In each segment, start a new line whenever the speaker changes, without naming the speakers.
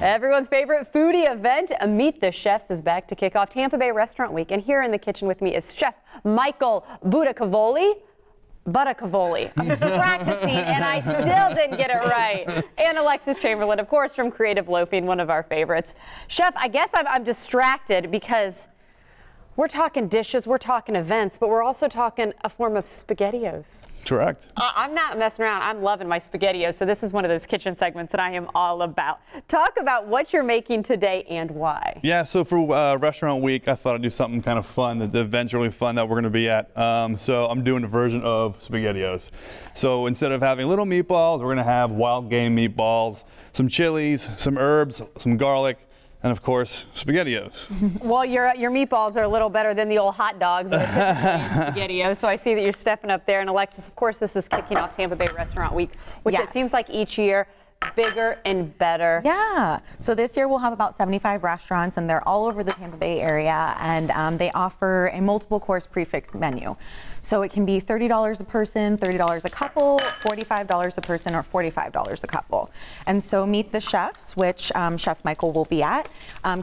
Everyone's favorite foodie event, Meet the Chefs, is back to kick off Tampa Bay Restaurant Week. And here in the kitchen with me is Chef Michael Budacavoli. I'm practicing and I still didn't get it right. And Alexis Chamberlain, of course, from Creative Loafing, one of our favorites. Chef, I guess I'm distracted because we're talking dishes, we're talking events, but we're also talking a form of SpaghettiOs.
Correct.
I'm not messing around. I'm loving my SpaghettiOs. So this is one of those kitchen segments that I am all about. Talk about what you're making today and why.
Yeah, so for Restaurant Week, I thought I'd do something kind of fun. The event's really fun that we're going to be at. So I'm doing a version of SpaghettiOs. So instead of having little meatballs, we're going to have wild game meatballs, some chilies, some herbs, some garlic, and of course, SpaghettiOs.
Well, your meatballs are a little better than the old hot dogs that are typically in SpaghettiOs, so I see that you're stepping up there. And Alexis, of course, this is kicking off Tampa Bay Restaurant Week, which it seems like each year, bigger and better.
Yeah, so this year we'll have about 75 restaurants, and they're all over the Tampa Bay area, and they offer a multiple course prefix menu. So it can be $30 a person, $30 a couple, $45 a person, or $45 a couple. And so Meet the Chefs, which Chef Michael will be at,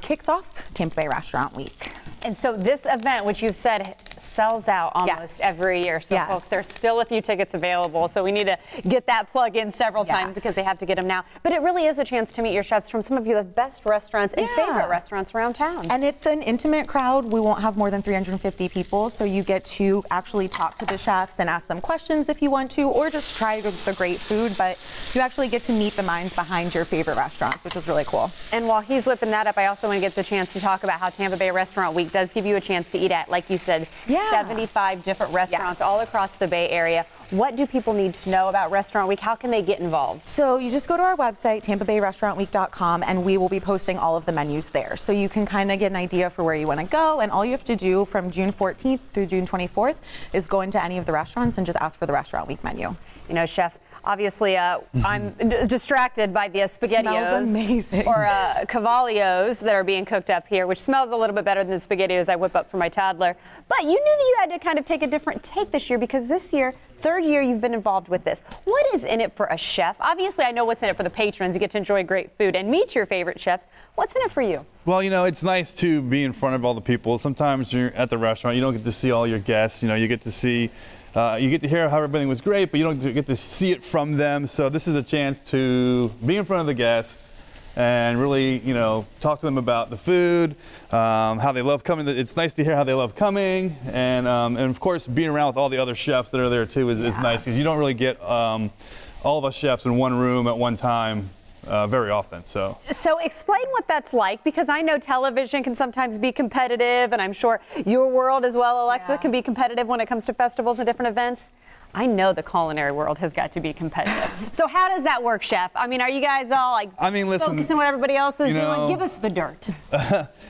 kicks off Tampa Bay Restaurant Week.
And so this event, which you've said sells out almost every year. So folks, there's still a few tickets available. So we need to get that plug in several times because they have to get them now. But it really is a chance to meet your chefs from some of your best restaurants and favorite restaurants around town.
And it's an intimate crowd. We won't have more than 350 people. So you get to actually talk to the chefs and ask them questions if you want to, or just try the great food. But you actually get to meet the minds behind your favorite restaurants, which is really cool.
And while he's whipping that up, I also want to get the chance to talk about how Tampa Bay Restaurant Week does give you a chance to eat at, like you said, 75 different restaurants all across the Bay Area. What do people need to know about Restaurant Week? How can they get involved?
So you just go to our website, tampabayrestaurantweek.com, and we will be posting all of the menus there. So you can kind of get an idea for where you want to go, and all you have to do from June 14th through June 24th is go into any of the restaurants and just ask for the Restaurant Week menu.
You know, Chef, obviously I'm distracted by the SpaghettiOs or Cavalios that are being cooked up here, which smells a little bit better than the SpaghettiOs I whip up for my toddler. But you knew that you had to kind of take a different take this year, because this year, third year you've been involved with this. What is in it for a chef? Obviously, I know what's in it for the patrons. You get to enjoy great food and meet your favorite chefs. What's in it for you?
Well, you know, it's nice to be in front of all the people. Sometimes you're at the restaurant, you don't get to see all your guests. You know, you get to see, you get to hear how everything was great, but you don't get to see it from them. So this is a chance to be in front of the guests and really, you know, talk to them about the food, how they love coming. It's nice to hear how they love coming, and of course, being around with all the other chefs that are there too is nice, because you don't really get all of us chefs in one room at one time very often. So
explain what that's like, because I know television can sometimes be competitive, and I'm sure your world as well, Alexa, can be competitive when it comes to festivals and different events. I know the culinary world has got to be competitive. So how does that work, Chef? I mean, are you guys all like focusing on what everybody else is doing? Give us the dirt.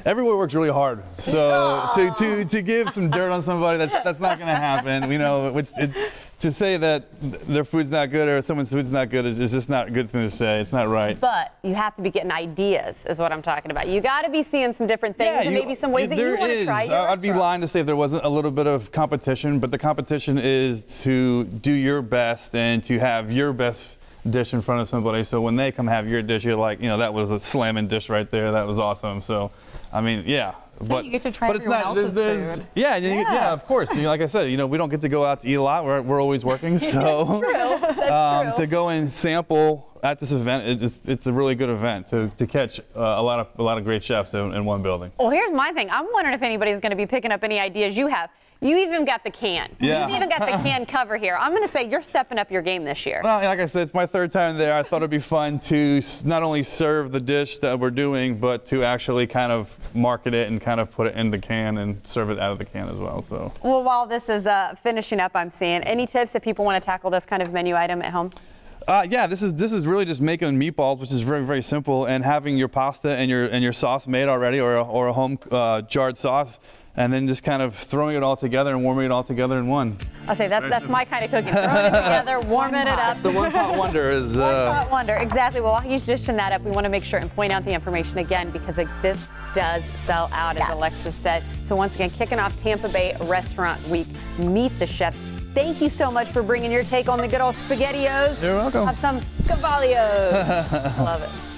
Everyone works really hard. So to give some dirt on somebody, that's not going to happen. You know, to say that their food's not good or someone's food's not good is just not a good thing to say. It's not right.
But you have to be getting ideas, is what I'm talking about. You got to be seeing some different things, and maybe some ways that you want to try your
I'd be lying to say if there wasn't a little bit of competition, but the competition is to do your best and to have your best dish in front of somebody, so when they come have your dish, you're like, you know, that was a slamming dish right there. That was awesome. So, I mean, but
you get to try everyone else's food.
Yeah, of course. You know, like I said, you know, we don't get to go out to eat a lot. We're always working. So
That's true.
to go and sample at this event, it's a really good event to catch a lot of great chefs in one building.
Well, here's my thing. I'm wondering if anybody's going to be picking up any ideas you have. You even got the can.
Yeah.
You've even got the can cover here. I'm going to say you're stepping up your game this year.
Well, like I said, it's my third time there. I thought it'd be fun to not only serve the dish that we're doing, but to actually kind of market it and kind of put it in the can and serve it out of the can as well. So.
Well, while this is finishing up, I'm seeing any tips if people want to tackle this kind of menu item at home?
Yeah, this is really just making meatballs, which is very, very simple, and having your pasta and your sauce made already, or a home jarred sauce, and then just kind of throwing it all together and warming it all together in one.
I'll say that's my kind of cooking. Throwing it together, warming it up.
The one pot wonder is.
One pot wonder, exactly. Well, while he's dishing that up, we want to make sure and point out the information again, because this does sell out, as Alexis said. So once again, kicking off Tampa Bay Restaurant Week, Meet the Chefs. Thank you so much for bringing your take on the good old SpaghettiOs.
You're welcome.
Have some Cavalios. Love it.